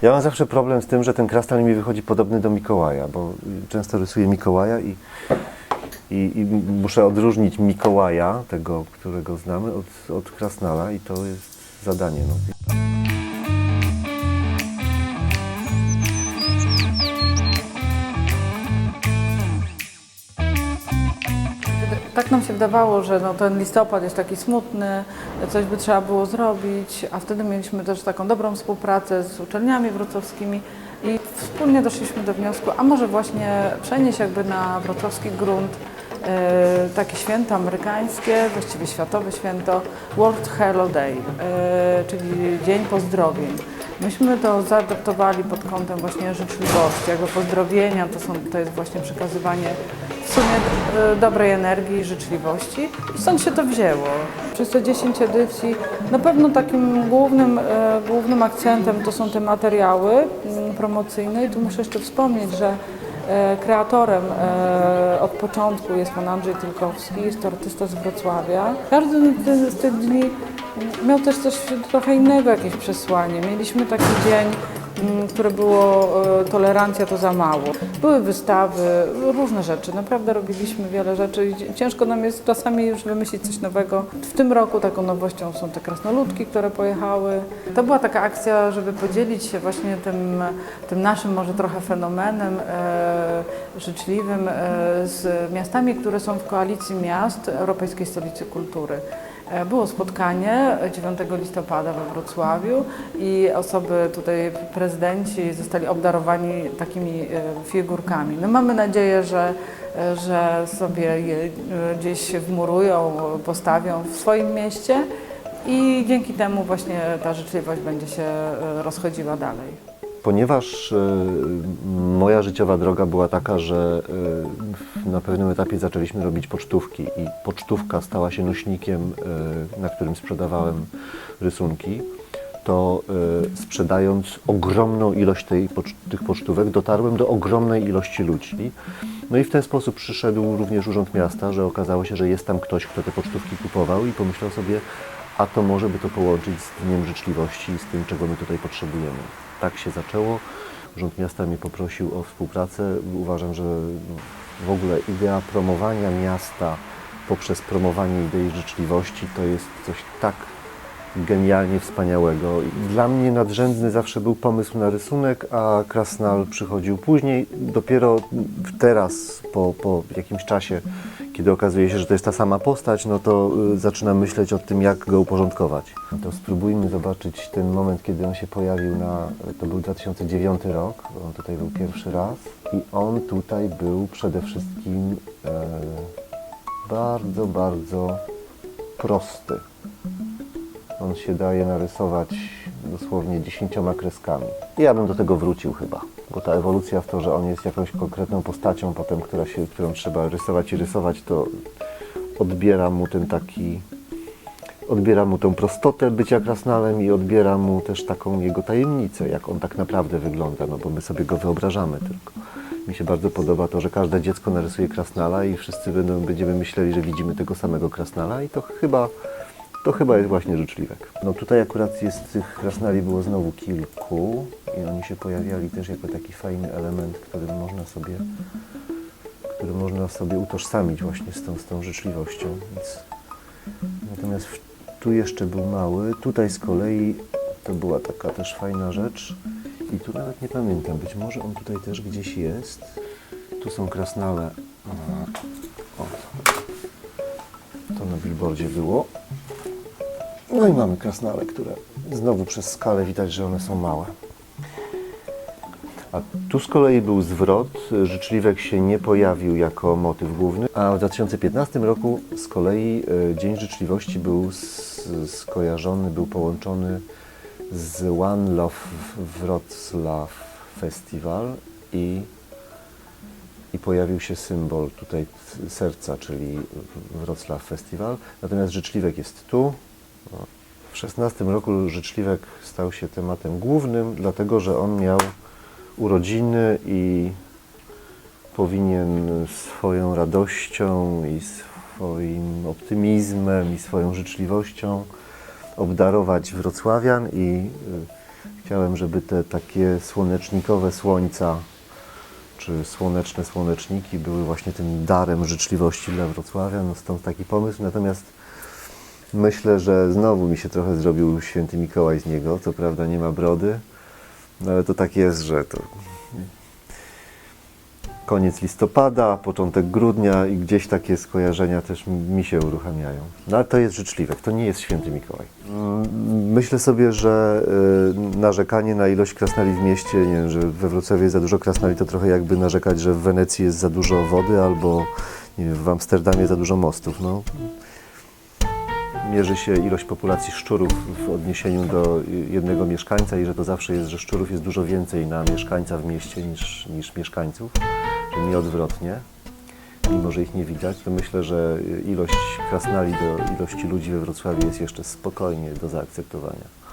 Ja mam zawsze problem z tym, że ten krasnal mi wychodzi podobny do Mikołaja, bo często rysuję Mikołaja i muszę odróżnić Mikołaja, tego, którego znamy, od krasnala i to jest zadanie. No. Tak nam się wydawało, że ten listopad jest taki smutny, coś by trzeba było zrobić, a wtedy mieliśmy też taką dobrą współpracę z uczelniami wrocławskimi i wspólnie doszliśmy do wniosku, a może właśnie przenieść jakby na wrocławski grunt takie święto amerykańskie, właściwie światowe święto World Hello Day, czyli Dzień Pozdrowień. Myśmy to zaadaptowali pod kątem właśnie życzliwości, jakby pozdrowienia to jest właśnie przekazywanie w sumie dobrej energii i życzliwości. I stąd się to wzięło. Przez te 10 edycji na pewno takim głównym akcentem to są te materiały promocyjne i tu muszę jeszcze wspomnieć, że kreatorem od początku jest pan Andrzej Tylkowski, jest to artysta z Wrocławia. Każdy z tych dni miał też coś trochę innego, jakieś przesłanie. Mieliśmy taki dzień, które było tolerancja to za mało. Były wystawy, różne rzeczy. Naprawdę robiliśmy wiele rzeczy i ciężko nam jest czasami już wymyślić coś nowego. W tym roku taką nowością są te krasnoludki, które pojechały. To była taka akcja, żeby podzielić się właśnie tym naszym może trochę fenomenem życzliwym z miastami, które są w koalicji miast Europejskiej Stolicy Kultury. Było spotkanie 9 listopada we Wrocławiu i osoby tutaj, prezydenci zostali obdarowani takimi figurkami. No mamy nadzieję, że sobie je gdzieś wmurują, postawią w swoim mieście i dzięki temu właśnie ta życzliwość będzie się rozchodziła dalej. Ponieważ moja życiowa droga była taka, że na pewnym etapie zaczęliśmy robić pocztówki i pocztówka stała się nośnikiem, na którym sprzedawałem rysunki, to sprzedając ogromną ilość tych pocztówek dotarłem do ogromnej ilości ludzi. No i w ten sposób przyszedł również Urząd Miasta, że okazało się, że jest tam ktoś, kto te pocztówki kupował i pomyślał sobie, a to może by to połączyć z Dniem Życzliwości i z tym, czego my tutaj potrzebujemy. Tak się zaczęło. Urząd Miasta mnie poprosił o współpracę. Uważam, że w ogóle idea promowania miasta poprzez promowanie idei życzliwości to jest coś tak genialnie wspaniałego. Dla mnie nadrzędny zawsze był pomysł na rysunek, a krasnal przychodził później. Dopiero teraz, po jakimś czasie, kiedy okazuje się, że to jest ta sama postać, no to zaczynam myśleć o tym, jak go uporządkować. To spróbujmy zobaczyć ten moment, kiedy on się pojawił to był 2009 rok, on tutaj był pierwszy raz i on tutaj był przede wszystkim bardzo, bardzo prosty. On się daje narysować dosłownie 10 kreskami. I ja bym do tego wrócił chyba, bo ta ewolucja w to, że on jest jakąś konkretną postacią potem, którą trzeba rysować i rysować, to odbiera mu tą prostotę bycia krasnalem i odbiera mu też taką jego tajemnicę, jak on tak naprawdę wygląda, no bo my sobie go wyobrażamy tylko. Mi się bardzo podoba to, że każde dziecko narysuje krasnala i wszyscy będziemy myśleli, że widzimy tego samego krasnala i to chyba jest właśnie życzliwek. No tutaj akurat tych krasnali było znowu kilku i oni się pojawiali też jako taki fajny element, który można sobie utożsamić właśnie z tą życzliwością. Natomiast tu jeszcze był mały, tutaj z kolei to była taka też fajna rzecz i tu nawet nie pamiętam, być może on tutaj też gdzieś jest. Tu są krasnale. O, to na billboardzie było. No i mamy krasnale, które znowu przez skalę widać, że one są małe. A tu z kolei był zwrot, życzliwek się nie pojawił jako motyw główny, a w 2015 roku z kolei Dzień Życzliwości był skojarzony, był połączony z One Love Wrocław Festival i pojawił się symbol tutaj serca, czyli Wrocław Festival, natomiast życzliwek jest tu. W 2016 roku życzliwek stał się tematem głównym, dlatego że on miał urodziny i powinien swoją radością i swoim optymizmem i swoją życzliwością obdarować wrocławian i Chciałem, żeby te takie słonecznikowe słońca, czy słoneczne słoneczniki były właśnie tym darem życzliwości dla Wrocławia. No stąd taki pomysł. Natomiast myślę, że znowu mi się trochę zrobił święty Mikołaj z niego. Co prawda nie ma brody, no ale to tak jest, że to koniec listopada, początek grudnia i gdzieś takie skojarzenia też mi się uruchamiają. No ale to jest życzliwe, to nie jest święty Mikołaj. Myślę sobie, że narzekanie na ilość krasnali w mieście, nie wiem, że we Wrocławiu jest za dużo krasnali, to trochę jakby narzekać, że w Wenecji jest za dużo wody albo nie wiem, w Amsterdamie za dużo mostów. No. Mierzy się ilość populacji szczurów w odniesieniu do jednego mieszkańca i że to zawsze jest, że szczurów jest dużo więcej na mieszkańca w mieście niż mieszkańców, że nie odwrotnie, mimo że ich nie widać, to myślę, że ilość krasnali do ilości ludzi we Wrocławiu jest jeszcze spokojnie do zaakceptowania.